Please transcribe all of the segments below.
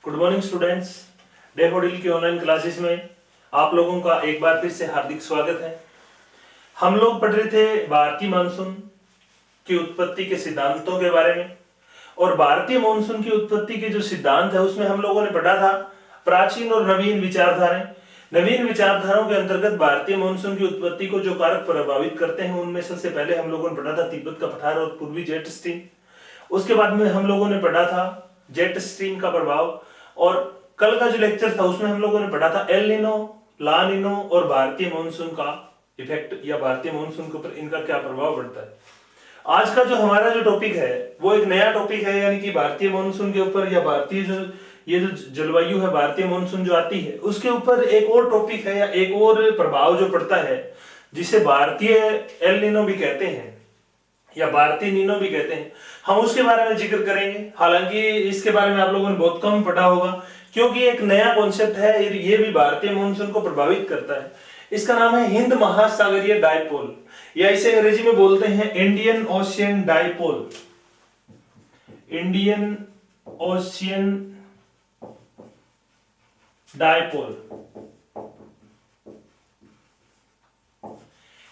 Good morning students. Daffodil की online classes में आप लोगों का एक बार फिर से हार्दिक स्वागत है। हम लोग पढ़ रहे थे भारतीय मानसून की उत्पत्ति के सिद्धांतों के बारे में, और भारतीय मानसून की उत्पत्ति के जो सिद्धांत है उसमें हम लोगों ने पढ़ा था प्राचीन और नवीन विचारधाराएं। नवीन विचारधाराओं के अंतर्गत भारतीय मानसून की उत्पत्ति को जो कारक प्रभावित करते हैं उनमें सबसे पहले हम लोगों ने पढ़ा था तिब्बत का पठार और पूर्वी जेट स्ट्रीम। उसके बाद में हम लोगों ने पढ़ा था जेट स्ट्रीम का प्रभाव, और कल का जो लेक्चर था उसमें हम लोगों ने पढ़ा था एल नीनो, ला नीनो और भारतीय मानसून का इफेक्ट या भारतीय मानसून के ऊपर इनका क्या प्रभाव पड़ता है। आज का जो हमारा जो टॉपिक है वो एक नया टॉपिक है, यानी कि भारतीय मानसून के ऊपर या भारतीय जो ये जो जलवायु है भारतीय मानसून जो आती है उसके ऊपर एक और टॉपिक है या एक और प्रभाव जो पड़ता है जिसे भारतीय एल नीनो भी कहते हैं या भारतीय नीनो भी कहते हैं। हम उसके बारे में जिक्र करेंगे। हालांकि इसके बारे में आप लोगों ने बहुत कम पढ़ा होगा क्योंकि एक नया कॉन्सेप्ट है, ये भी भारतीय मानसून को प्रभावित करता है। इसका नाम है हिंद महासागरीय डायपोल, या इसे अंग्रेजी में बोलते हैं Indian ocean dipole. Indian ocean dipole,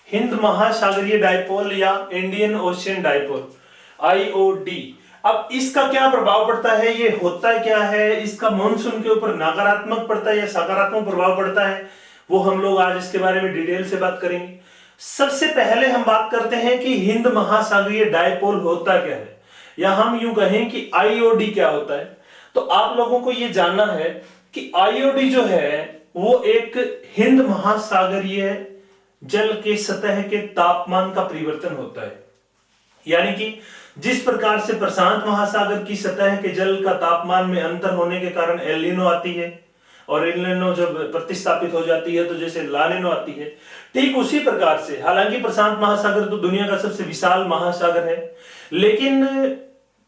Hind महासागरीय डायपोल या इंडियन ओशियन डायपोल, आईओडी। अब इसका क्या प्रभाव पड़ता है, ये होता है क्या है, इसका मानसून के ऊपर नकारात्मक पड़ता है या सकारात्मक प्रभाव पड़ता है, वो हम लोग आज इसके बारे में डिटेल से बात करेंगे। सबसे पहले हम बात करते हैं कि हिंद महासागरीय डायपोल होता क्या है, या हम यूं कहें कि आईओडी क्या होता है। तो आप लोगों को ये जानना है कि आईओडी जो है वो एक हिंद महासागरीय जल के सतह के तापमान का परिवर्तन होता है। यानी कि जिस प्रकार से प्रशांत महासागर की सतह के जल का तापमान में अंतर होने के कारण एल नीनो आती है, और एल नीनो जब प्रतिस्थापित हो जाती है तो जैसे ला नीनो आती है, ठीक उसी प्रकार से, हालांकि प्रशांत महासागर तो दुनिया का सबसे विशाल महासागर है, लेकिन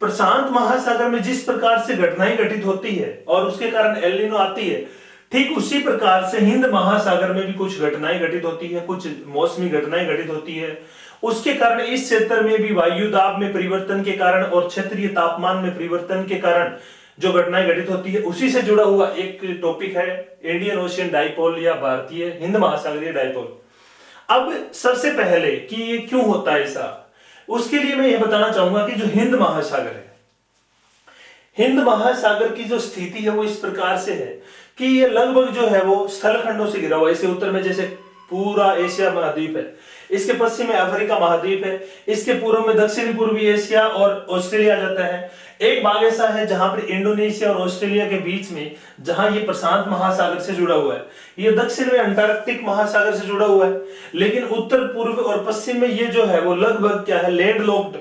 प्रशांत महासागर में जिस प्रकार से घटनाएं घटित होती है और उसके कारण एल नीनो आती है, ठीक उसी प्रकार से हिंद महासागर में भी कुछ घटनाएं घटित होती है, कुछ मौसमी घटनाएं घटित होती है। उसके कारण इस क्षेत्र में भी वायु दाब में परिवर्तन के कारण और क्षेत्रीय तापमान में परिवर्तन के कारण जो घटनाएं घटित होती है, उसी से जुड़ा हुआ एक टॉपिक है इंडियन ओशियन डायपोल या भारतीय हिंद महासागरीय डायपोल। अब सबसे पहले कि ये क्यों होता है ऐसा, उसके लिए मैं ये बताना चाहूंगा कि जो हिंद महासागर है, हिंद महासागर की जो स्थिति है वो इस प्रकार से है कि ये लगभग जो है वो स्थलखंडों से घिरा हुआ है। इसके उत्तर में जैसे पूरा एशिया महाद्वीप है, इसके पश्चिम में अफ्रीका महाद्वीप है, इसके पूर्व में दक्षिणी पूर्वी एशिया और ऑस्ट्रेलिया जाता है। एक भाग ऐसा है जहां पर इंडोनेशिया और ऑस्ट्रेलिया के बीच में, जहां ये प्रशांत महासागर से जुड़ा हुआ है, ये दक्षिण में अंटार्कटिक महासागर से जुड़ा हुआ है, लेकिन उत्तर पूर्व और पश्चिम में ये जो है वो लगभग क्या है, लैंडलॉक्ड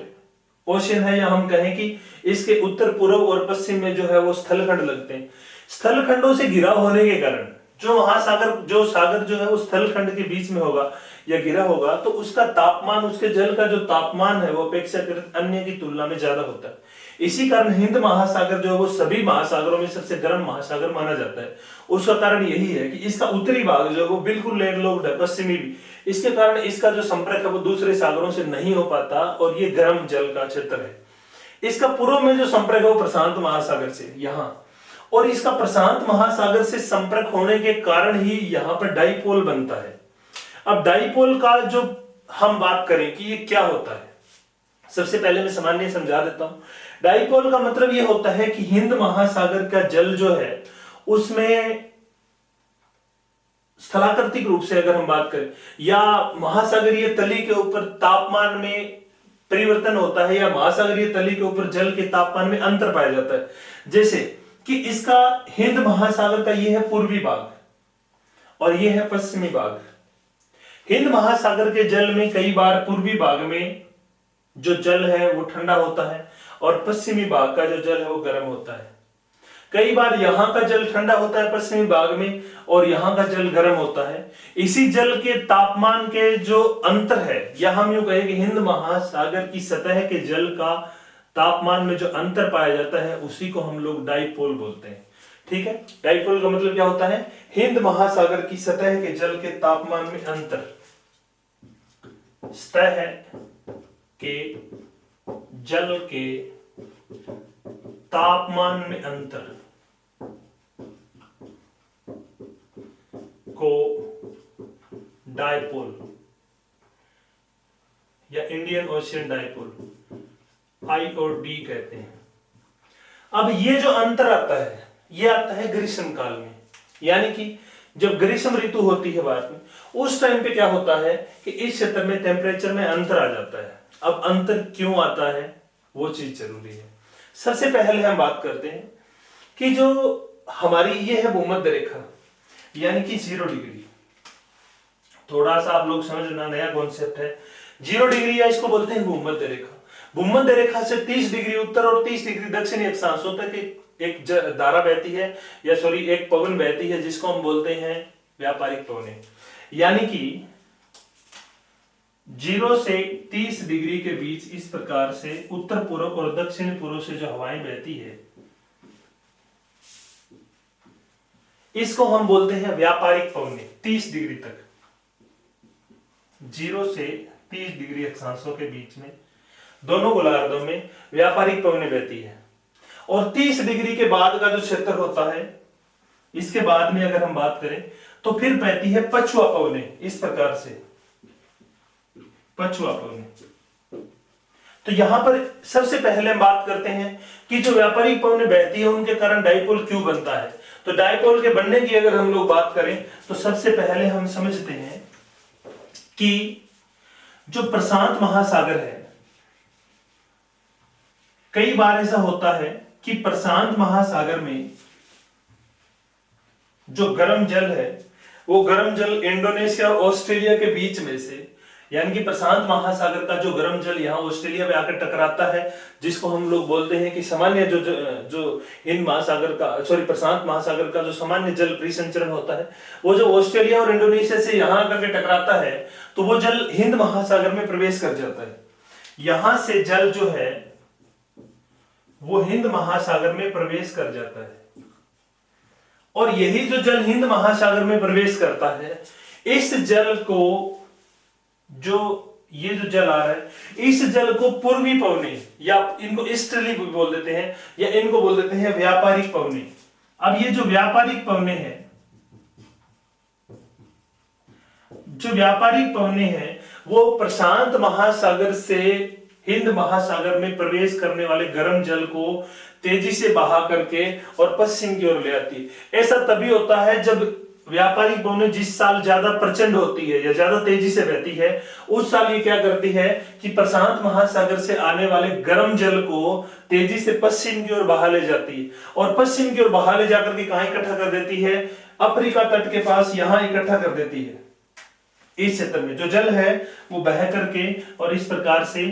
ओशियन है, या हम कहें कि इसके उत्तर पूर्व और पश्चिम में जो है वो स्थलखंड लगते हैं। स्थलखंडों से घिरा होने के कारण जो महासागर जो सागर जो है वो स्थलखंड के बीच में होगा या घिरा होगा, तो उसका तापमान, उसके जल का जो तापमान है वो अपेक्षाकृत अन्य की तुलना में ज्यादा होता है। इसी कारण हिंद महासागर जो है वो सभी महासागरों में सबसे गर्म महासागर माना जाता है। उसका कारण यही है कि इसका उत्तरी भाग जो है वो बिल्कुल लैंडलॉक्ड है, पश्चिमी भी, इसके कारण इसका जो संपर्क है वो दूसरे सागरों से नहीं हो पाता और ये गर्म जल का क्षेत्र है। इसका पूर्व में जो संपर्क है वो प्रशांत महासागर से यहाँ, और इसका प्रशांत महासागर से संपर्क होने के कारण ही यहाँ पर डाइपोल बनता है। अब डाइपोल का जो हम बात करें कि ये क्या होता है, सबसे पहले मैं सामान्य समझा देता हूं। डाइपोल का मतलब ये होता है कि हिंद महासागर का जल जो है उसमें स्थलाकृतिक रूप से अगर हम बात करें या महासागरीय तली के ऊपर तापमान में परिवर्तन होता है, या महासागरीय तली के ऊपर जल के तापमान में अंतर पाया जाता है। जैसे कि इसका हिंद महासागर का ये है पूर्वी भाग और ये है पश्चिमी भाग। हिंद महासागर के जल में कई बार पूर्वी भाग में जो जल है वो ठंडा होता है और पश्चिमी भाग का जो जल है वो गर्म होता है। कई बार यहां का जल ठंडा होता है पश्चिमी भाग में और यहां का जल गर्म होता है। इसी जल के तापमान के जो अंतर है, या हम यूं कहें कि हिंद महासागर की सतह के जल का तापमान में जो अंतर पाया जाता है उसी को हम लोग डाइपोल बोलते हैं। ठीक है, डाइपोल का मतलब क्या होता है, हिंद महासागर की सतह के जल के तापमान में अंतर, सतह के जल के तापमान में अंतर, डायपोल या इंडियन ओशियन डायपोल, IOD कहते हैं। अब ये जो अंतर आता है ये आता है ग्रीष्म काल में, यानी कि जब ग्रीष्म ऋतु होती है भारत में, उस टाइम पे क्या होता है कि इस क्षेत्र में टेम्परेचर में अंतर आ जाता है। अब अंतर क्यों आता है वो चीज जरूरी है। सबसे पहले हम बात करते हैं कि जो हमारी ये है भूमध्य रेखा, यानी कि 0 डिग्री। थोड़ा सा आप लोग समझना, नया कॉन्सेप्ट है। 0 डिग्री या इसको बोलते हैं भूमध्य रेखा। भूमध्य रेखा से 30 डिग्री उत्तर और 30 डिग्री दक्षिणी अक्षांशों तक एक धारा बहती है, या सॉरी एक पवन बहती है, जिसको हम बोलते हैं व्यापारिक पवनें। यानी कि 0 से 30 डिग्री के बीच इस प्रकार से उत्तर पूर्व और दक्षिण पूर्व से जो हवाएं बहती है, इसको हम बोलते हैं व्यापारिक पवनें। 30 डिग्री तक, 0 से 30 डिग्री अक्षांशों के बीच में दोनों गोलार्धों में व्यापारिक पवनें बहती है। और 30 डिग्री के बाद का जो क्षेत्र होता है, इसके बाद में अगर हम बात करें तो फिर बहती है पछुआ पवनें, इस प्रकार से पछुआ पवनें। तो यहां पर सबसे पहले हम बात करते हैं कि जो व्यापारिक पवनें बहती है उनके कारण डायपोल क्यों बनता है। तो डायपोल के बनने की अगर हम लोग बात करें तो सबसे पहले हम समझते हैं कि जो प्रशांत महासागर है, कई बार ऐसा होता है कि प्रशांत महासागर में जो गर्म जल है, वो गर्म जल इंडोनेशिया और ऑस्ट्रेलिया के बीच में से, यानी कि प्रशांत महासागर का जो गर्म जल यहाँ ऑस्ट्रेलिया में आकर टकराता है, जिसको हम लोग बोलते हैं कि सामान्य जो हिंद महासागर का, सॉरी प्रशांत महासागर का जो सामान्य जल परिसंचरण होता है, वो जो ऑस्ट्रेलिया और इंडोनेशिया से यहाँ आकर के टकराता है तो वो जल हिंद महासागर में प्रवेश कर जाता है। यहां से जल जो है वो हिंद महासागर में प्रवेश कर जाता है, और यही जो जल हिंद महासागर में प्रवेश करता है, इस जल को, जो ये जो जल आ रहा है, इस जल को पूर्वी पवनें, या इनको ईस्टर्ली भी बोल देते हैं, या इनको बोल देते हैं व्यापारिक पवनें। अब ये जो व्यापारिक पवनें हैं, जो व्यापारिक पवनें हैं वो प्रशांत महासागर से हिंद महासागर में प्रवेश करने वाले गर्म जल को तेजी से बहा करके और पश्चिम की ओर ले आती है। ऐसा तभी होता है जब व्यापारिक पवनें जिस साल ज्यादा प्रचंड होती है या ज्यादा तेजी से बहती है, उस साल ये क्या करती है कि प्रशांत महासागर से आने वाले गर्म जल को तेजी से पश्चिम की ओर बहा ले जाती है, और पश्चिम की ओर बहा ले जाकर के कहां इकट्ठा कर देती है, अफ्रीका तट के पास यहां इकट्ठा कर देती है। इस क्षेत्र में जो जल है वो बह करके और इस प्रकार से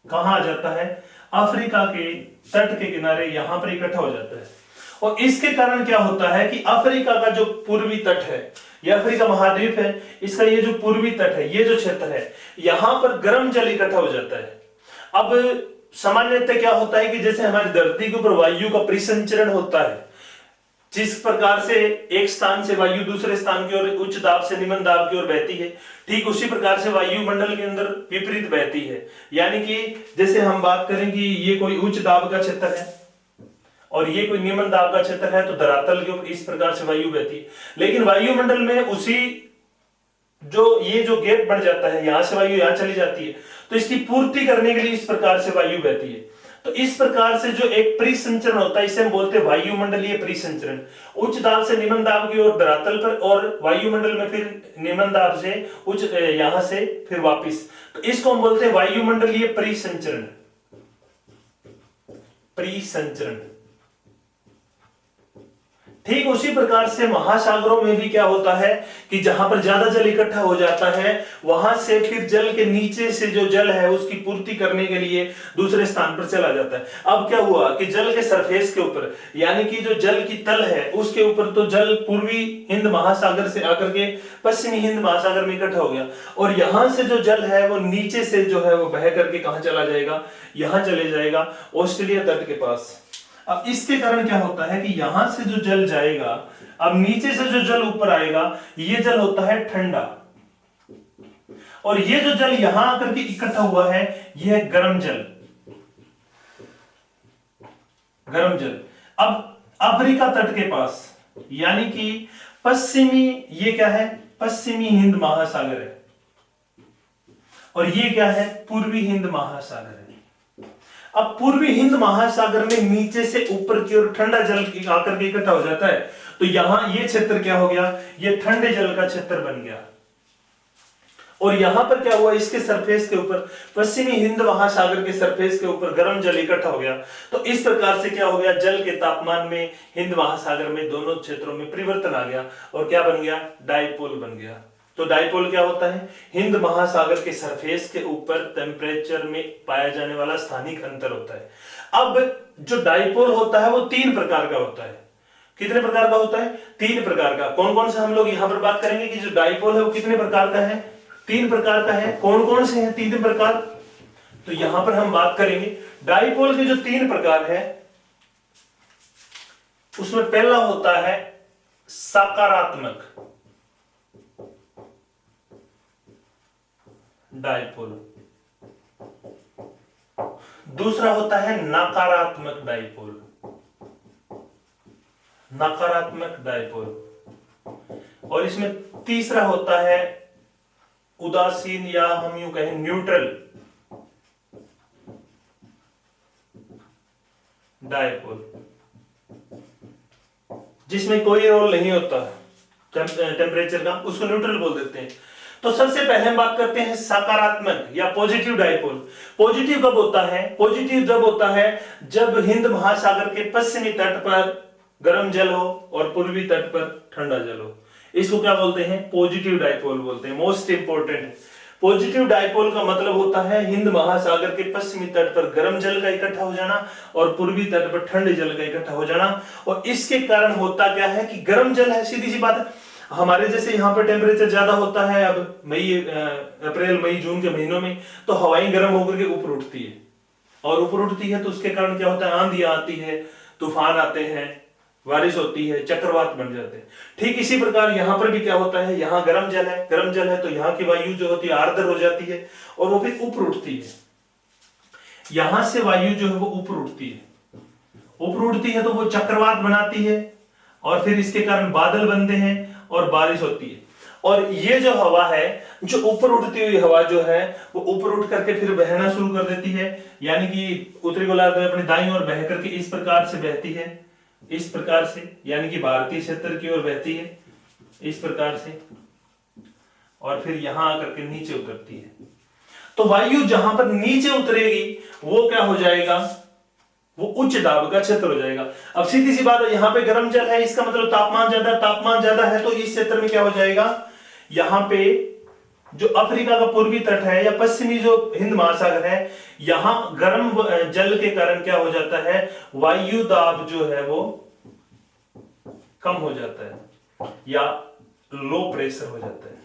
कहां आ जाता है, अफ्रीका के तट के किनारे यहां पर इकट्ठा हो जाता है। और इसके कारण क्या होता है कि अफ्रीका का जो पूर्वी तट है, यह अफ्रीका महाद्वीप है, इसका ये जो पूर्वी तट है, ये जो क्षेत्र है, यहां पर गर्म जल इकट्ठा हो जाता है। अब सामान्यतः क्या होता है कि जैसे हमारी धरती के ऊपर वायु का परिसंचरण होता है, जिस प्रकार से एक स्थान से वायु दूसरे स्थान की ओर उच्च दाब से निम्न दाब की ओर बहती है, ठीक उसी प्रकार से वायुमंडल के अंदर विपरीत बहती है। यानी कि जैसे हम बात करें कि ये कोई उच्च दाब का क्षेत्र है और ये कोई निम्न दाब का क्षेत्र है, तो धरातल के ऊपर इस प्रकार से वायु बहती है। लेकिन वायुमंडल में उसी जो ये जो गैप बढ़ जाता है, यहां से वायु यहां चली जाती है, तो इसकी पूर्ति करने के लिए इस प्रकार से वायु बहती है। तो इस प्रकार से जो एक परिसंचरण होता है, इसे हम बोलते हैं वायुमंडलीय परिसंचरण। उच्च दाब से निम्न दाब की ओर धरातल पर, और वायुमंडल में फिर निम्न दाब से उच्च, यहां से फिर वापिस, तो इसको हम बोलते हैं वायुमंडलीय परिसंचरण। परिसंचरण ठीक उसी प्रकार से महासागरों में भी क्या होता है कि जहां पर ज्यादा जल इकट्ठा हो जाता है, वहां से फिर जल के नीचे से जो जल है उसकी पूर्ति करने के लिए दूसरे स्थान पर चला जाता है। अब क्या हुआ कि जल के सरफेस के ऊपर, यानी कि जो जल की तल है उसके ऊपर, तो जल पूर्वी हिंद महासागर से आकर के पश्चिमी हिंद महासागर में इकट्ठा हो गया, और यहां से जो जल है वो नीचे से जो है वो बह करके कहां चला जाएगा, यहां चले जाएगा ऑस्ट्रेलिया तट के पास। अब इसके कारण क्या होता है कि यहां से जो जल जाएगा, अब नीचे से जो जल ऊपर आएगा, ये जल होता है ठंडा, और ये जो जल यहां आकर के इकट्ठा हुआ है यह है गर्म जल। गर्म जल अब अफ्रीका तट के पास, यानी कि पश्चिमी, ये क्या है पश्चिमी हिंद महासागर है और ये क्या है, पूर्वी हिंद महासागर है। अब पूर्वी हिंद महासागर में नीचे से ऊपर की ओर ठंडा जल आकर के इकट्ठा हो जाता है, तो यहां ये क्षेत्र क्या हो गया, ये ठंडे जल का क्षेत्र बन गया। और यहां पर क्या हुआ, इसके सरफेस के ऊपर, पश्चिमी हिंद महासागर के सरफेस के ऊपर गर्म जल इकट्ठा हो गया। तो इस प्रकार से क्या हो गया, जल के तापमान में हिंद महासागर में दोनों क्षेत्रों में परिवर्तन आ गया और क्या बन गया, डायपोल बन गया। तो डायपोल क्या होता है, हिंद महासागर के सरफेस के ऊपर टेम्परेचर में पाया जाने वाला स्थानिक अंतर होता है। अब जो डायपोल होता है वो 3 प्रकार का होता है। कितने प्रकार का होता है, 3 प्रकार का। कौन कौन से हम लोग यहां पर बात करेंगे कि जो डायपोल है वो कितने प्रकार का है, 3 प्रकार का है। कौन कौन से हैं 3 प्रकार, तो यहां पर हम बात करेंगे डायपोल के जो 3 प्रकार है उसमें पहला होता है सकारात्मक डायपोल, दूसरा होता है नकारात्मक डायपोल, नकारात्मक डायपोल, और इसमें तीसरा होता है उदासीन या हम यूं कहें न्यूट्रल डायपोल, जिसमें कोई रोल नहीं होता टेम्परेचर का, उसको न्यूट्रल बोल देते हैं। तो सबसे पहले हम बात करते हैं सकारात्मक या पॉजिटिव डायपोल। पॉजिटिव कब होता है, पॉजिटिव जब होता है जब हिंद महासागर के पश्चिमी तट पर गर्म जल हो और पूर्वी तट पर ठंडा जल हो। इसको क्या बोलते हैं, पॉजिटिव डायपोल बोलते हैं। मोस्ट इंपोर्टेंट, पॉजिटिव डायपोल का मतलब होता है हिंद महासागर के पश्चिमी तट पर गर्म जल का इकट्ठा हो जाना और पूर्वी तट पर ठंडे जल का इकट्ठा हो जाना। और इसके कारण होता क्या है कि गर्म जल है, सीधी सी बात है, हमारे जैसे यहाँ पर टेम्परेचर ज्यादा होता है अब अप्रैल मई जून के महीनों में, तो हवाएं गर्म होकर के ऊपर उठती है और ऊपर उठती है तो उसके कारण क्या होता है, आंधियां आती है, तूफान आते हैं, बारिश होती है, चक्रवात बन जाते हैं। ठीक इसी प्रकार यहाँ पर भी क्या होता है, यहाँ गर्म जल है, गर्म जल है तो यहाँ की वायु जो होती है आर्द्र हो जाती है और वो फिर ऊपर उठती है। यहां से वायु जो है वो ऊपर उठती है, ऊपर उठती है तो वो चक्रवात बनाती है और फिर इसके कारण बादल बनते हैं और बारिश होती है। और ये जो हवा है, जो ऊपर उठती हुई हवा जो है वो ऊपर उठ करके फिर बहना शुरू कर देती है, यानी कि उत्तरी गोलार्ध में अपनी दाईं ओर बह करके इस प्रकार से बहती है, इस प्रकार से, यानी कि भारतीय क्षेत्र की ओर बहती है इस प्रकार से, और फिर यहां आकर के नीचे उतरती है। तो वायु जहां पर नीचे उतरेगी वो क्या हो जाएगा, वो उच्च दाब का क्षेत्र हो जाएगा। अब सीधी सी बात है, यहाँ पे गर्म जल है, इसका मतलब तापमान ज्यादा है, तो इस क्षेत्र में क्या हो जाएगा, यहाँ पे जो अफ्रीका का पूर्वी तट है या पश्चिमी जो हिंद महासागर है, यहां गर्म जल के कारण क्या हो जाता है, वायु दाब जो है वो कम हो जाता है या लो प्रेशर हो जाता है,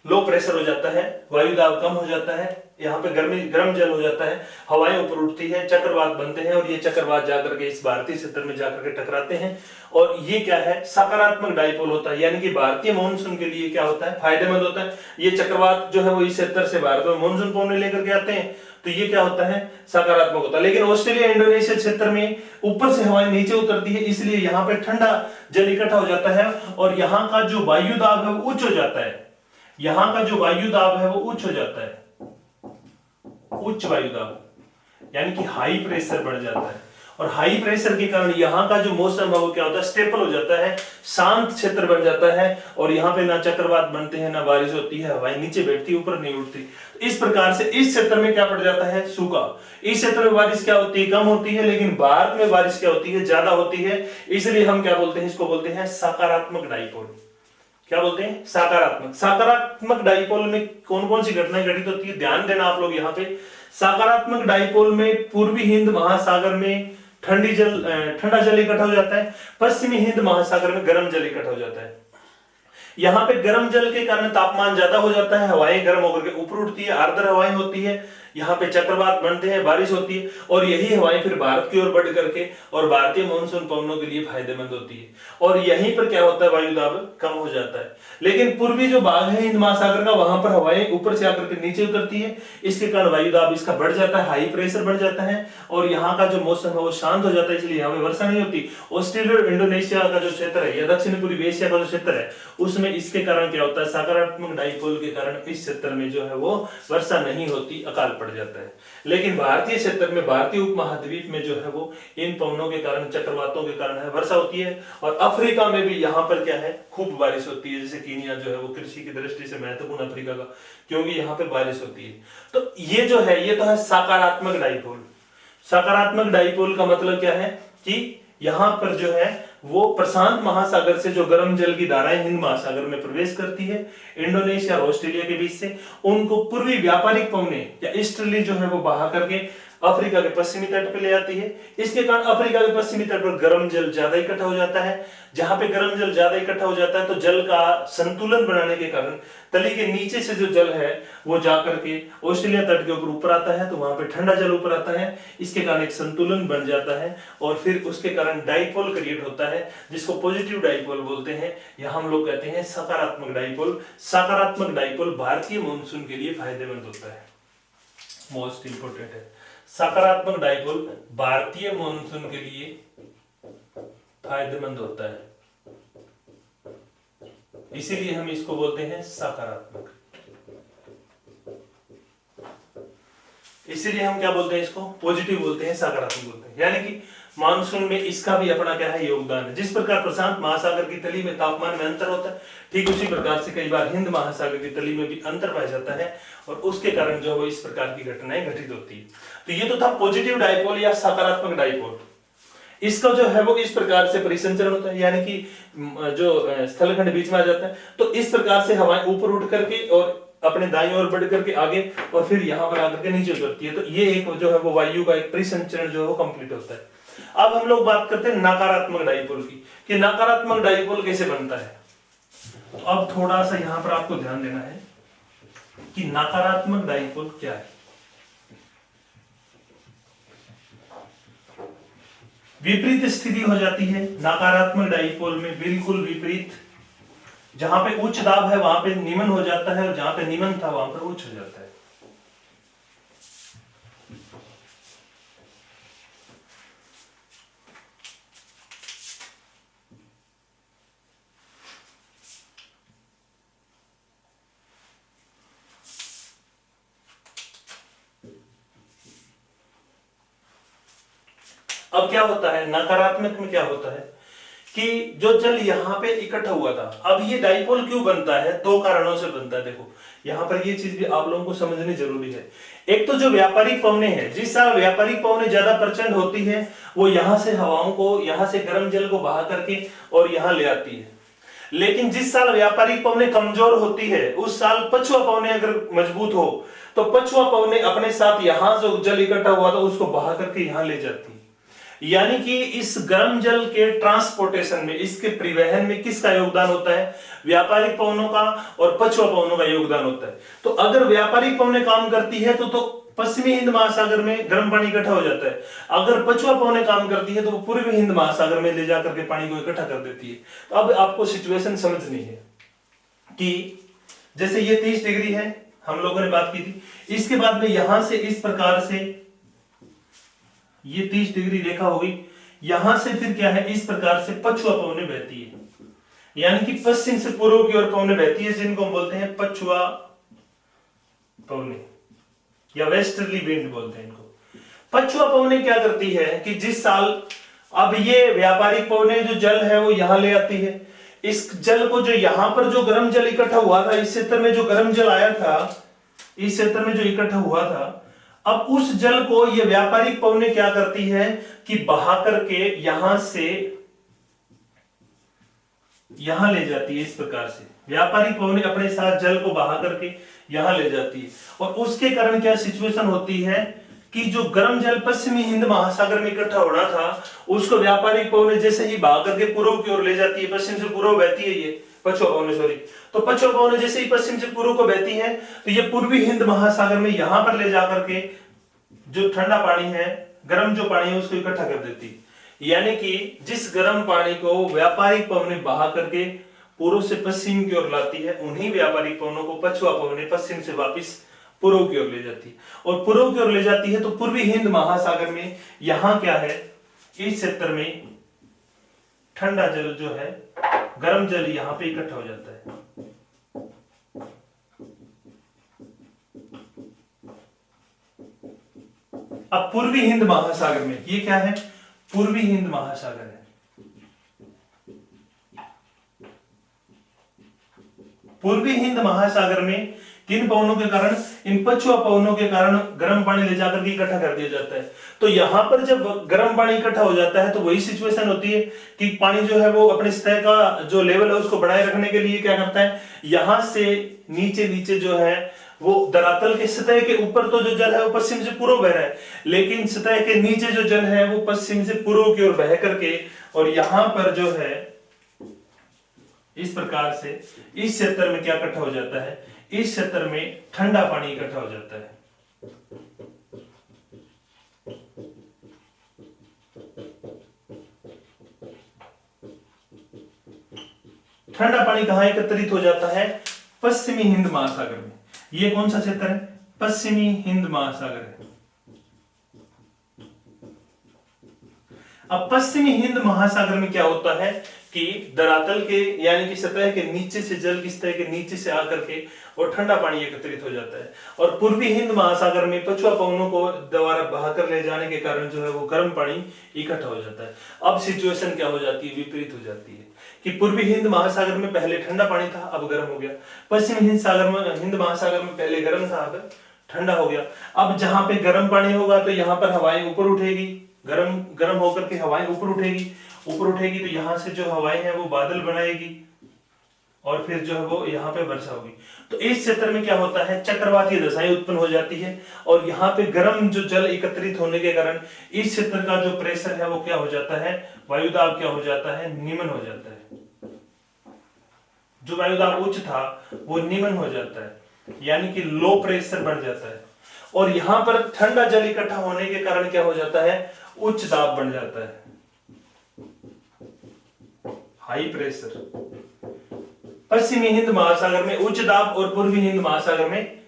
लो प्रेशर हो जाता है, वायु दाब कम हो जाता है, यहाँ पे गर्म जल हो जाता है, हवाएं ऊपर उठती है, चक्रवात बनते हैं और ये चक्रवात जाकर के इस भारतीय क्षेत्र में जाकर के टकराते हैं। और ये क्या है, सकारात्मक डायपोल होता है, यानी कि भारतीय मॉनसून के लिए क्या होता है, फायदेमंद होता है। ये चक्रवात जो है वो इस क्षेत्र से भारत में मॉनसून पौने लेकर के आते हैं, तो ये क्या होता है, सकारात्मक होता है। लेकिन ऑस्ट्रेलिया इंडोनेशिया क्षेत्र में ऊपर से हवाएं नीचे उतरती है, इसलिए यहाँ पे ठंडा जल इकट्ठा हो जाता है और यहाँ का जो वायु दाब है वो उच्च हो जाता है, यहाँ का जो वायु दाब है वो उच्च हो जाता है, उच्च वायु दाब, यानी कि हाई प्रेशर बढ़ जाता है। और हाई प्रेशर के कारण यहाँ का जो मौसम है वो क्या होता है, स्टेबल हो जाता है, शांत क्षेत्र बन जाता है और यहाँ पे ना चक्रवात बनते हैं, ना बारिश होती है, हवाएं नीचे बैठती ऊपर नहीं उठती। इस प्रकार से इस क्षेत्र में क्या पड़ जाता है, सूखा। इस क्षेत्र में बारिश क्या होती है, कम होती है, लेकिन भारत में बारिश क्या होती है, ज्यादा होती है। इसलिए हम क्या बोलते हैं, इसको बोलते हैं सकारात्मक डायपोल। क्या बोलते हैं, सकारात्मक। सकारात्मक डायपोल में कौन कौन सी घटनाएं घटित होती है, ध्यान देना आप लोग यहाँ पे। सकारात्मक डायपोल में पूर्वी हिंद महासागर में ठंडा जल इकट्ठा हो जाता है, पश्चिमी हिंद महासागर में गर्म जल इकट्ठा हो जाता है। यहाँ पे गर्म जल के कारण तापमान ज्यादा हो जाता है, हवाएं गर्म होकर के ऊपर उठती है, आर्द्र हवाएं होती है, यहाँ पे चक्रवात बनते हैं, बारिश होती है, और यही हवाएं फिर भारत की ओर बढ़ करके और भारतीय मानसून पवनों के लिए फायदेमंद होती है, और यहीं पर क्या होता है, वायु दाब कम हो जाता है। लेकिन पूर्वी जो भाग है हिंद महासागर का, वहां पर हवाएं ऊपर से आकर के नीचे उतरती है, इसके कारण वायु दाब इसका बढ़ जाता है, हाई प्रेशर बढ़ जाता है, और यहाँ का जो मौसम है वो शांत हो जाता है, इसलिए यहाँ पे वर्षा नहीं होती। ऑस्ट्रेलिया और इंडोनेशिया का जो क्षेत्र है या दक्षिण पूर्वी एशिया का जो क्षेत्र है, उसमें इसके कारण क्या होता है, सकारात्मक डाइपोल के कारण इस क्षेत्र में जो है वो वर्षा नहीं होती, अकाल पड़ जाता है। लेकिन भारतीय क्षेत्र में, भारतीय उपमहाद्वीप में जो है वो इन पवनों के कारण, चक्रवातों के कारण है वर्षा होती है, और अफ्रीका में भी यहाँ पर क्या है, खूब बारिश होती है। जैसे कीनिया जो है वो कृषि की दृष्टि से महत्वपूर्ण अफ्रीका का, क्योंकि यहाँ पे बारिश होती है। तो ये जो है, ये तो है सकारात्मक डाइपोल। सकारात्मक डाइपोल का मतलब क्या है कि यहाँ पर जो है वो प्रशांत महासागर से जो गर्म जल की धाराएं हिंद महासागर में प्रवेश करती है, इंडोनेशिया और ऑस्ट्रेलिया के बीच से, उनको पूर्वी व्यापारिक पवने या ईस्टर्ली जो है वो बहा करके अफ्रीका के पश्चिमी तट पे ले आती है। इसके कारण अफ्रीका के पश्चिमी तट पर गर्म जल ज्यादा इकट्ठा हो जाता है। जहां पे गर्म जल ज्यादा इकट्ठा हो जाता है तो जल का संतुलन बनाने के कारण तली के नीचे से जो जल है वो जाकर के ऑस्ट्रेलिया तट के ऊपर आता है, तो वहां पे ठंडा जल ऊपर आता है, इसके कारण एक संतुलन बन जाता है, और फिर उसके कारण डाइपोल क्रिएट होता है, जिसको पॉजिटिव डाइपोल बोलते हैं, या हम लोग कहते हैं सकारात्मक डाइपोल। सकारात्मक डाइपोल भारतीय मानसून के लिए फायदेमंद होता है, मोस्ट इंपोर्टेंट है। सकारात्मक डाइपोल भारतीय मानसून के लिए फायदेमंद होता है, इसीलिए हम इसको बोलते हैं सकारात्मक। इसीलिए हम क्या बोलते हैं, इसको पॉजिटिव बोलते हैं, सकारात्मक बोलते हैं। यानी कि मानसून में इसका भी अपना क्या है, योगदान है। जिस प्रकार प्रशांत महासागर की तली में तापमान में अंतर होता है, ठीक उसी प्रकार से कई बार हिंद महासागर की तली में भी अंतर पाया जाता है, और उसके कारण जो है इस प्रकार की घटनाएं घटित होती है। तो ये तो था पॉजिटिव डाइपोल या सकारात्मक डाइपोल। इसका जो है वो इस प्रकार से परिसंचरण होता है, यानी कि जो स्थलखंड बीच में आ जाता है, तो इस प्रकार से हवाएं ऊपर उठ करके और अपने दाईं ओर बढ़ करके आगे, और फिर यहाँ पर आकर के नीचे उतरती है। तो ये एक जो है वो वायु का एक परिसंचरण जो है वो कंप्लीट होता है। अब हम लोग बात करते हैं नकारात्मक डाइपोल की, कि नकारात्मक डाइपोल कैसे बनता है। तो अब थोड़ा सा यहाँ पर आपको ध्यान देना है कि नकारात्मक डाइपोल क्या है। विपरीत स्थिति हो जाती है नकारात्मक डाइपोल में, बिल्कुल विपरीत। जहां पे उच्च दाब है वहां पे निमन हो जाता है, और जहां पे निमन था वहां पर उच्च हो जाता है। अब क्या होता है नकारात्मक में, क्या होता है कि जो जल यहाँ पे इकट्ठा हुआ था, अब ये डाइपोल क्यों बनता है, दो कारणों से बनता है। देखो यहाँ पर ये चीज भी आप लोगों को समझनी जरूरी है। एक तो जो व्यापारिक पवने हैं, जिस साल व्यापारिक पवने ज्यादा प्रचंड होती है, वो यहाँ से हवाओं को, यहाँ से गर्म जल को बहा करके और यहाँ ले आती है। लेकिन जिस साल व्यापारिक पवने कमजोर होती है, उस साल पछुआ पवने अगर मजबूत हो, तो पछुआ पवने अपने साथ यहाँ जो जल इकट्ठा हुआ था उसको बहा करके यहाँ ले जाती है। यानी कि इस गर्म जल के ट्रांसपोर्टेशन में, इसके परिवहन में किसका योगदान होता है, व्यापारिक पवनों का और पछुआ पवनों का योगदान होता है। तो अगर व्यापारिक पवनें काम करती है तो पश्चिमी हिंद महासागर में गर्म पानी इकट्ठा हो जाता है। अगर पछुआ पवनें काम करती है तो वो पूर्वी हिंद महासागर में ले जाकर के पानी को इकट्ठा कर देती है। तो अब आपको सिचुएशन समझनी है कि जैसे ये 30 डिग्री है, हम लोगों ने बात की थी, इसके बाद में यहां से इस प्रकार से ये 30 डिग्री रेखा होगी, यहां से फिर क्या है, इस प्रकार से पछुआ पवनें बहती है, यानी कि पश्चिम से पूर्व की ओर पवनें बहती है, जिनको हम बोलते हैं पछुआ पवनें या वेस्टर्ली विंड बोलते हैं इनको। पछुआ पवनें क्या करती है कि जिस साल, अब ये व्यापारिक पवनें जो जल है वो यहां ले आती है, इस जल को, जो यहां पर जो गर्म जल इकट्ठा हुआ था, इस क्षेत्र में जो गर्म जल आया था, इस क्षेत्र में जो इकट्ठा हुआ था, अब उस जल को ये व्यापारिक पवनें क्या करती है कि बहा करके यहां से यहां ले जाती है। इस प्रकार से व्यापारिक पवनें अपने साथ जल को बहा करके यहां ले जाती है, और उसके कारण क्या सिचुएशन होती है कि जो गर्म जल पश्चिमी हिंद महासागर में इकट्ठा होना था, उसको व्यापारिक पवनें जैसे ही बहा करके पूर्व की ओर ले जाती है, पश्चिम से पूर्व बहती है ये, पछुआ पवनें, सॉरी। तो पछुआ पवनें जैसे ही पश्चिम से पूर्व को बहती है तो ये पूर्वी हिंद महासागर में यहां पर ले जाकर के जो ठंडा पानी है, गर्म जो पानी है उसको इकट्ठा कर देती है। यानी कि जिस गर्म पानी को व्यापारिक पवनें बहा करके पूर्व से पश्चिम की ओर लाती है, उन्हीं व्यापारिक पवनों को पछुआ पवनें पश्चिम से वापस पूर्व की ओर ले जाती है। और पूर्व की ओर ले जाती है तो पूर्वी हिंद महासागर में यहां क्या है, इस क्षेत्र में ठंडा जल जो है, गर्म जल यहां पे इकट्ठा हो जाता है। अब पूर्वी हिंद महासागर में ये क्या है, पूर्वी हिंद महासागर है। पूर्वी हिंद महासागर में किन पवनों के कारण, इन पछुआ पवनों के कारण गर्म पानी ले जाकर के इकट्ठा कर दिया जाता है। तो यहां पर जब गर्म पानी इकट्ठा हो जाता है तो वही सिचुएशन होती है कि पानी जो है वो अपने सतह का जो लेवल है उसको बनाए रखने के लिए क्या करता है, यहां से नीचे नीचे जो है वो धरातल के सतह के ऊपर तो जो जल है वो पश्चिम से पूर्व बह रहा है, लेकिन सतह के नीचे जो जल है वो पश्चिम से पूर्व की ओर बह करके और यहां पर जो है इस प्रकार से इस क्षेत्र में क्या इकट्ठा हो जाता है, इस क्षेत्र में ठंडा पानी इकट्ठा हो जाता है। ठंडा पानी कहां एकत्रित हो जाता है, पश्चिमी हिंद महासागर में। ये कौन सा क्षेत्र है, पश्चिमी हिंद महासागर है। अब पश्चिमी हिंद महासागर में क्या होता है कि धरातल के यानी कि सतह के नीचे से जल की सतह के नीचे से आकर के और ठंडा पानी एकत्रित हो जाता है और पूर्वी हिंद महासागर में पछुआ पवनों को द्वारा बहाकर ले जाने के कारण जो है वो गर्म पानी इकट्ठा हो जाता है। अब सिचुएशन क्या हो जाती है, विपरीत हो जाती है कि पूर्वी हिंद महासागर में पहले ठंडा पानी था, अब गर्म हो गया। पश्चिमी हिंद महासागर में पहले गर्म था, अब ठंडा हो गया। अब जहां पे गर्म पानी होगा तो यहाँ पर हवाएं ऊपर उठेगी, गर्म होकर के हवाएं ऊपर उठेगी तो यहाँ से जो हवाएं हैं वो बादल बनाएगी और फिर जो है वो यहाँ पे वर्षा होगी। तो इस क्षेत्र में क्या होता है, चक्रवातीय दशाएं उत्पन्न हो जाती है और यहाँ पे गर्म जो जल एकत्रित होने के कारण इस क्षेत्र का जो प्रेशर है वो क्या हो जाता है, वायुदाब क्या हो जाता है, निम्न हो जाता है। जो वायुदाब उच्च था वो निम्न हो जाता है, यानी कि लो प्रेशर बढ़ जाता है। और यहाँ पर ठंडा जल इकट्ठा होने के कारण क्या हो जाता है, उच्च दाब बढ़ जाता है, हाई प्रेशर। पश्चिमी हिंद महासागर में उच्च दाब और पूर्वी हिंद महासागर में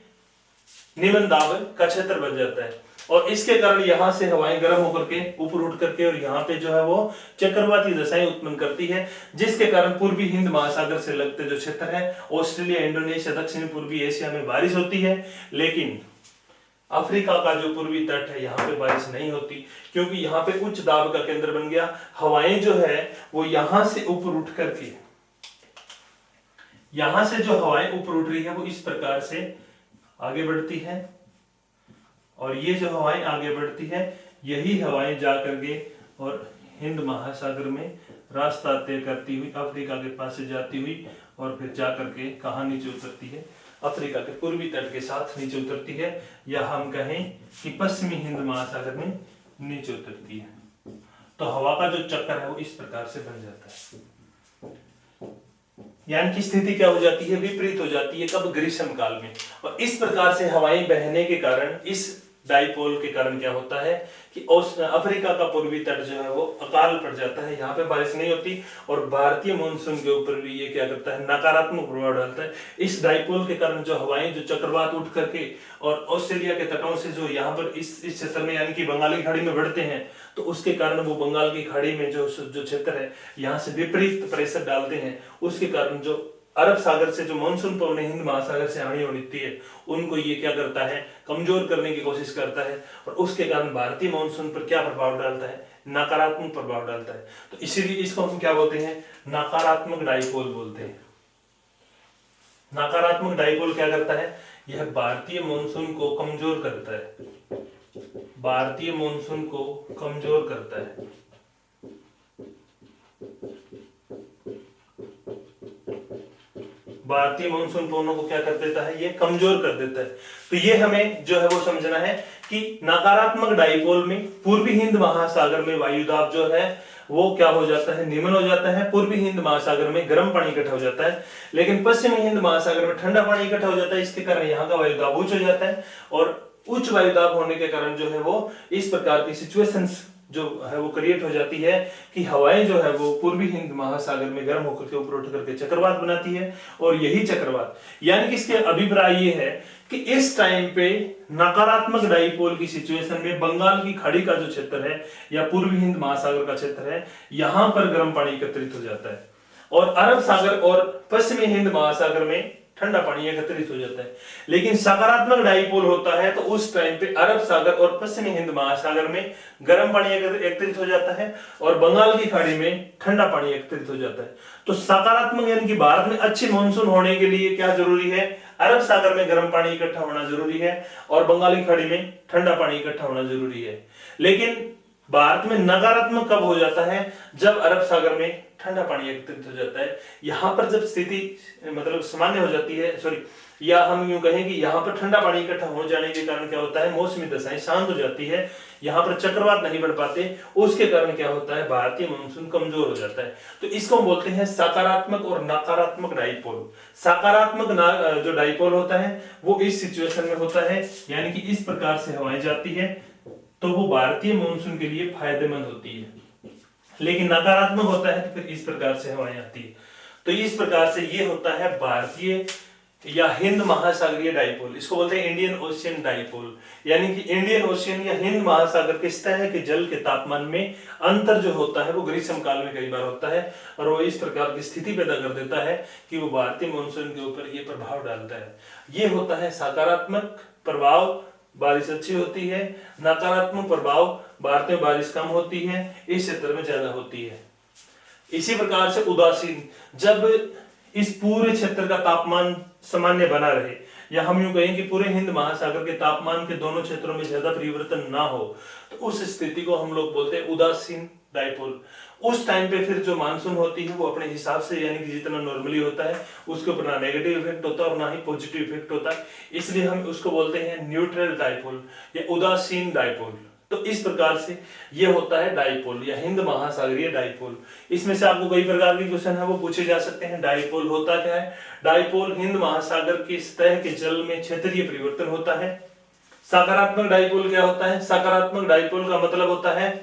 निम्न दाब का क्षेत्र बन जाता है और इसके कारण यहां से हवाएं गर्म होकर के ऊपर उठ करके और यहाँ पे जो है वो चक्रवाती दशाएं उत्पन्न करती है, जिसके कारण पूर्वी हिंद महासागर से लगते जो क्षेत्र है ऑस्ट्रेलिया, इंडोनेशिया, दक्षिण पूर्वी एशिया में बारिश होती है। लेकिन अफ्रीका का जो पूर्वी तट है यहाँ पे बारिश नहीं होती क्योंकि यहाँ पे उच्च दाब का केंद्र बन गया। हवाएं जो है वो यहां से ऊपर उठ करके, यहां से जो हवाएं ऊपर उठ रही है वो इस प्रकार से आगे बढ़ती है और ये जो हवाएं आगे बढ़ती है यही हवाएं जा करके और हिंद महासागर में रास्ता तय करती हुई अफ्रीका के पास से जाती हुई और फिर जा करके कहां नीचे उतरती है, अफ्रीका के पूर्वी तट के साथ नीचे उतरती है, या हम कहें कि पश्चिमी हिंद महासागर में नीचे उतरती है। तो हवा का जो चक्कर है वो इस प्रकार से बन जाता है, यानी कि स्थिति क्या हो जाती है, विपरीत हो जाती है। कब, ग्रीष्म काल में। और इस प्रकार से हवाएं बहने के कारण, इस डाइपोल के कारण क्या होता है कि अफ्रीका का पूर्वी तट जो है वो अकाल पड़ जाता है, यहाँ पे बारिश नहीं होती और भारतीय मानसून के ऊपर भी ये क्या करता है, नकारात्मक प्रभाव डालता है। इस डाइपोल के कारण जो हवाएं जो चक्रवात उठ करके और ऑस्ट्रेलिया के तटों से जो यहाँ पर इस क्षेत्र में यानी कि बंगाल की खाड़ी में बढ़ते हैं, तो उसके कारण वो बंगाल की खाड़ी में जो क्षेत्र है यहाँ से विपरीत प्रेशर डालते हैं, उसके कारण जो अरब सागर से जो मानसून पवन हिंद महासागर से आनी होती है उनको ये क्या करता है, कमजोर करने की कोशिश करता है और उसके कारण भारतीय मानसून पर क्या प्रभाव डालता है, नकारात्मक प्रभाव डालता है। तो इसीलिए इसको हम क्या बोलते हैं, नकारात्मक डाइपोल बोलते हैं। नकारात्मक डाइपोल क्या करता है, यह भारतीय मानसून को कमजोर करता है, भारतीय मानसून को कमजोर करता है। भारतीय मानसून पवनों को क्या कर देता है, ये कमजोर कर देता है। तो ये हमें जो है वो समझना है कि नकारात्मक डाइपोल में पूर्वी हिंद महासागर में वायुदाब जो है वो क्या हो जाता है, निम्न हो जाता है। पूर्वी हिंद महासागर में गर्म पानी इकट्ठा हो जाता है, लेकिन पश्चिमी हिंद महासागर में ठंडा पानी इकट्ठा हो जाता है। इसके कारण यहाँ का वायुदाब उच्च हो जाता है, और उच्च वायुदाब होने के कारण जो है वो इस प्रकार की सिचुएशंस जो है वो क्रिएट हो जाती है कि हवाएं जो है वो पूर्वी हिंद महासागर में गर्म होकर के ऊपर उठ करके चक्रवात बनाती है। और यही चक्रवात, यानी कि इसके अभिप्राय ये है कि इस टाइम पे नकारात्मक डाइपोल की सिचुएशन में बंगाल की खाड़ी का जो क्षेत्र है या पूर्वी हिंद महासागर का क्षेत्र है, यहां पर गर्म पानी एकत्रित हो जाता है, और अरब सागर और पश्चिमी हिंद महासागर में ठंडा पानी एकत्रित हो जाता है। लेकिन सकारात्मक डाइपोल होता है तो उस टाइम पे अरब सागर और पश्चिमी हिंद महासागर में गर्म पानी एकत्रित हो जाता है, और बंगाल की खाड़ी में ठंडा पानी एकत्रित हो जाता है। तो सकारात्मक यानी कि भारत में अच्छी मानसून होने के लिए क्या जरूरी है, अरब सागर में गर्म पानी इकट्ठा होना जरूरी है, और बंगाल की खाड़ी में ठंडा पानी इकट्ठा होना जरूरी है। लेकिन भारत में नकारात्मक कब हो जाता है, जब अरब सागर में ठंडा पानी एकत्रित हो जाता है। यहां पर जब स्थिति मतलब सामान्य हो जाती है, सॉरी, या हम यूं कहें कि यहाँ पर ठंडा पानी इकट्ठा हो जाने के कारण क्या होता है, मौसमी दशाएं शांत हो जाती है, यहाँ पर चक्रवात नहीं बढ़ पाते, उसके कारण क्या होता है, भारतीय मानसून कमजोर हो जाता है। तो इसको हम बोलते हैं सकारात्मक और नकारात्मक डाइपोल। सकारात्मक जो डाइपोल होता है वो इस सिचुएशन में होता है, यानी कि इस प्रकार से हवाएं जाती है तो वो भारतीय मानसून के लिए फायदेमंद होती है। लेकिन नकारात्मक होता है तो फिर इस प्रकार से हवाएं आती है। तो इस प्रकार से ये होता है भारतीय या हिंद महासागरीय डाइपोल। इसको बोलते हैं इंडियन ओशियन डाइपोल, यानी कि इंडियन ओशियन या हिंद महासागर के सतह के जल के तापमान में अंतर जो होता है वो ग्रीष्म काल में कई बार होता है, और वो इस प्रकार की स्थिति पैदा कर देता है कि वो भारतीय मानसून के ऊपर ये प्रभाव डालता है। ये होता है सकारात्मक प्रभाव, बारिश अच्छी होती है। नकारात्मक प्रभाव, भारत में बारिश कम होती है, इस क्षेत्र में ज्यादा होती है। इसी प्रकार से उदासीन, जब इस पूरे क्षेत्र का तापमान सामान्य बना रहे, या हम यूं कहें कि पूरे हिंद महासागर के तापमान के दोनों क्षेत्रों में ज्यादा परिवर्तन ना हो, तो उस स्थिति को हम लोग बोलते हैं उदासीन डाइपोल। उस टाइम पे फिर जो मानसून होती है वो अपने हिसाब से, यानी कि जितना नॉर्मली होता है उसके ऊपर ना नेगेटिव इफेक्ट होता है और ना ही पॉजिटिव इफेक्ट होता है, इसलिए हम उसको बोलते हैं न्यूट्रल डाइपोल या उदासीन डाइपोल। तो इस प्रकार से ये होता है डाइपोल या हिंद महासागरीय डाइपोल। इसमें से आपको कई प्रकार के क्वेश्चन है वो पूछे जा सकते हैं। डाइपोल होता क्या है? डाइपोल हिंद महासागर की सतह के जल में क्षेत्रीय परिवर्तन होता है। सकारात्मक डाइपोल क्या होता है? सकारात्मक डाइपोल का मतलब होता है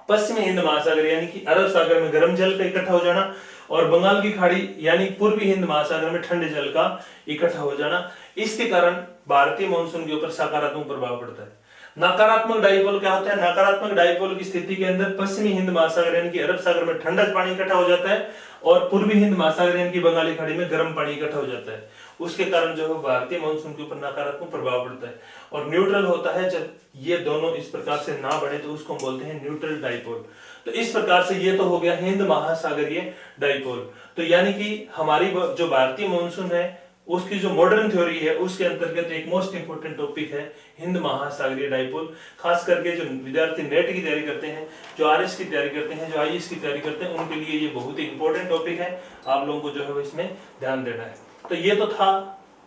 पश्चिमी हिंद महासागर यानी कि अरब सागर में गर्म जल का इकट्ठा हो जाना, और बंगाल की खाड़ी यानी पूर्वी हिंद महासागर में ठंडे जल का इकट्ठा हो जाना। इसके कारण भारतीय मानसून के ऊपर सकारात्मक प्रभाव पड़ता है। नकारात्मक डाइपोल क्या होता है? नकारात्मक डाइपोल की स्थिति के अंदर पश्चिमी हिंद महासागर यानी कि अरब सागर में ठंडा पानी इकट्ठा हो जाता है, और पूर्वी हिंद महासागर यानी कि बंगाली खाड़ी में गर्म पानी इकट्ठा हो जाता है। उसके कारण जो है भारतीय मानसून के ऊपर नकारात्मक प्रभाव पड़ता है। और न्यूट्रल होता है जब ये दोनों इस प्रकार से ना बढ़े, तो उसको हम बोलते हैं न्यूट्रल डाइपोल। तो इस प्रकार से ये तो हो गया हिंद महासागरीय डाइपोल। तो यानी कि हमारी जो भारतीय मानसून है उसकी जो मॉडर्न थ्योरी है उसके अंतर्गत एक मोस्ट इंपोर्टेंट टॉपिक है हिंद महासागरीय डाइपोल। खास करके जो विद्यार्थी नेट की तैयारी करते हैं, जो आरएस की तैयारी करते हैं, जो आईएएस की तैयारी करते हैं, उनके लिए ये बहुत ही इंपॉर्टेंट टॉपिक है। आप लोगों को जो है इसमें ध्यान देना है। तो ये तो था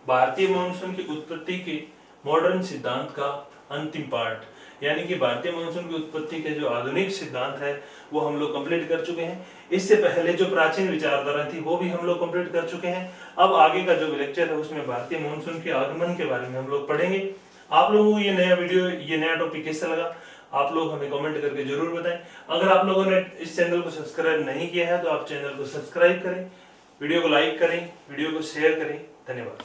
भारतीय मानसून की उत्पत्ति के मॉडर्न सिद्धांत का अंतिम पार्ट, यानी कि भारतीय मानसून की उत्पत्ति के जो आधुनिक सिद्धांत है वो हम लोग कंप्लीट कर चुके हैं। इससे पहले जो प्राचीन विचारधारा थी वो भी हम लोग कंप्लीट कर चुके हैं। अब आगे का जो लेक्चर है उसमें भारतीय मानसून के आगमन के बारे में हम लोग पढ़ेंगे। आप लोगों को ये नया वीडियो, ये नया टॉपिक कैसा लगा आप लोग हमें कमेंट करके जरूर बताएं। अगर आप लोगों ने इस चैनल को सब्सक्राइब नहीं किया है तो आप चैनल को सब्सक्राइब करें, वीडियो को लाइक करें, वीडियो को शेयर करें। धन्यवाद।